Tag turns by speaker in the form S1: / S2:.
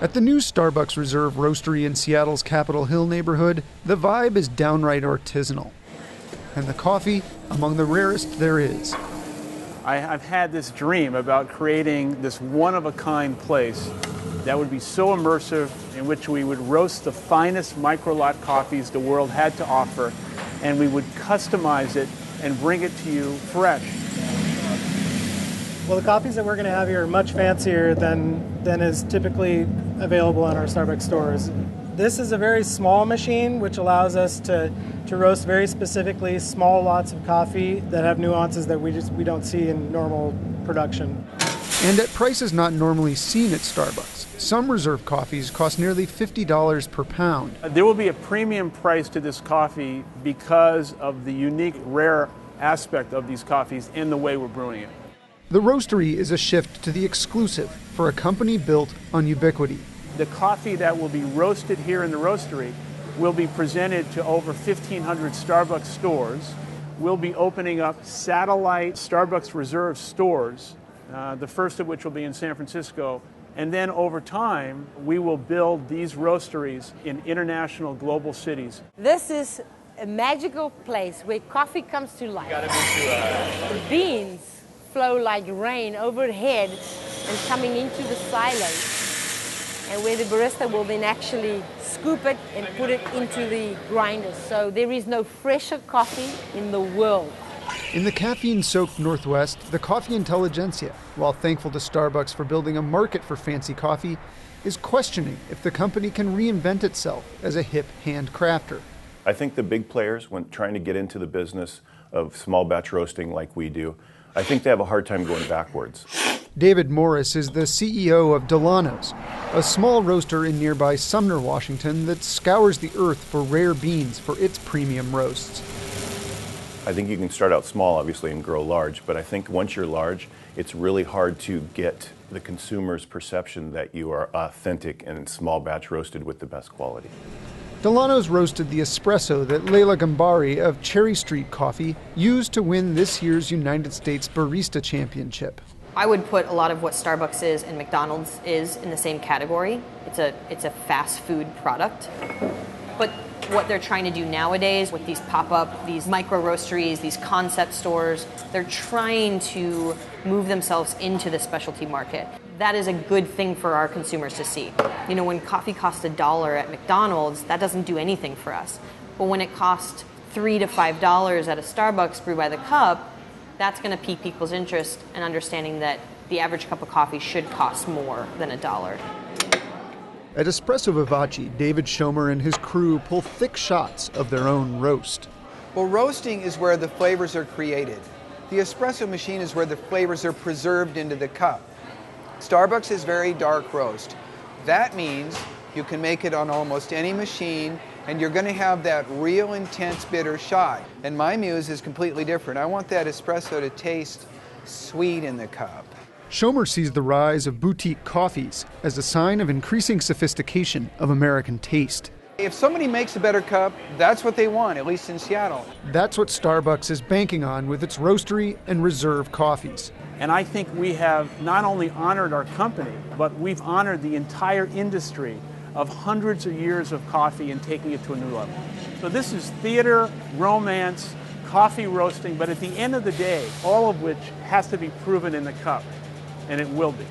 S1: At the new Starbucks Reserve Roastery in Seattle's Capitol Hill neighborhood, the vibe is downright artisanal. And the coffee, among the rarest there is.
S2: I've had this dream about creating this one-of-a-kind place that would be so immersive, in which we would roast the finest micro-lot coffees the world had to offer, and we would customize it and bring it to you fresh.
S3: Well, the coffees that we're going to have here are much fancier than is typically available in our Starbucks stores. This is a very small machine, which allows us to roast very specifically small lots of coffee that have nuances that we don't see in normal production.
S1: And at prices not normally seen at Starbucks, some Reserve coffees cost nearly $50 per pound.
S2: There will be a premium price to this coffee because of the unique, rare aspect of these coffees and the way we're brewing it.
S1: The Roastery is a shift to the exclusive for a company built on ubiquity.
S2: The coffee that will be roasted here in the Roastery will be presented to over 1,500 Starbucks stores. We'll be opening up satellite Starbucks Reserve stores, the first of which will be in San Francisco. And then over time, we will build these roasteries in international global cities.
S4: This is a magical place where coffee comes to life. The beans flow like rain overhead and coming into the silos, and where the barista will then actually scoop it and put it into the grinder. So there is no fresher coffee in the world.
S1: In the caffeine-soaked Northwest, the coffee intelligentsia, while thankful to Starbucks for building a market for fancy coffee, is questioning if the company can reinvent itself as a hip handcrafter.
S5: I think the big players, when trying to get into the business of small batch roasting like we do, I think they have a hard time going backwards.
S1: David Morris is the CEO of Delano's, a small roaster in nearby Sumner, Washington that scours the earth for rare beans for its premium roasts.
S5: I think you can start out small, obviously, and grow large, but I think once you're large, it's really hard to get the consumer's perception that you are authentic and small batch roasted with the best quality.
S1: Delano's roasted the espresso that Leila Gambari of Cherry Street Coffee used to win this year's United States Barista Championship.
S6: I would put a lot of what Starbucks is and McDonald's is in the same category. It's a fast food product. But what they're trying to do nowadays with these pop-up, these micro roasteries, these concept stores, they're trying to move themselves into the specialty market. That is a good thing for our consumers to see. You know, when coffee costs $1 at McDonald's, that doesn't do anything for us. But when it costs $3 to $5 at a Starbucks brew by the cup, that's going to pique people's interest and understanding that the average cup of coffee should cost more than $1.
S1: At Espresso Vivace, David Schomer and his crew pull thick shots of their own roast.
S7: Well, roasting is where the flavors are created. The espresso machine is where the flavors are preserved into the cup. Starbucks is very dark roast. That means you can make it on almost any machine, and you're going to have that real intense bitter shot. And my muse is completely different. I want that espresso to taste sweet in the cup.
S1: Schomer sees the rise of boutique coffees as a sign of increasing sophistication of American taste.
S7: If somebody makes a better cup, that's what they want, at least in Seattle.
S1: That's what Starbucks is banking on with its Roastery and Reserve coffees.
S2: And I think we have not only honored our company, but we've honored the entire industry of hundreds of years of coffee and taking it to a new level. So this is theater, romance, coffee roasting, but at the end of the day, all of which has to be proven in the cup, and it will be.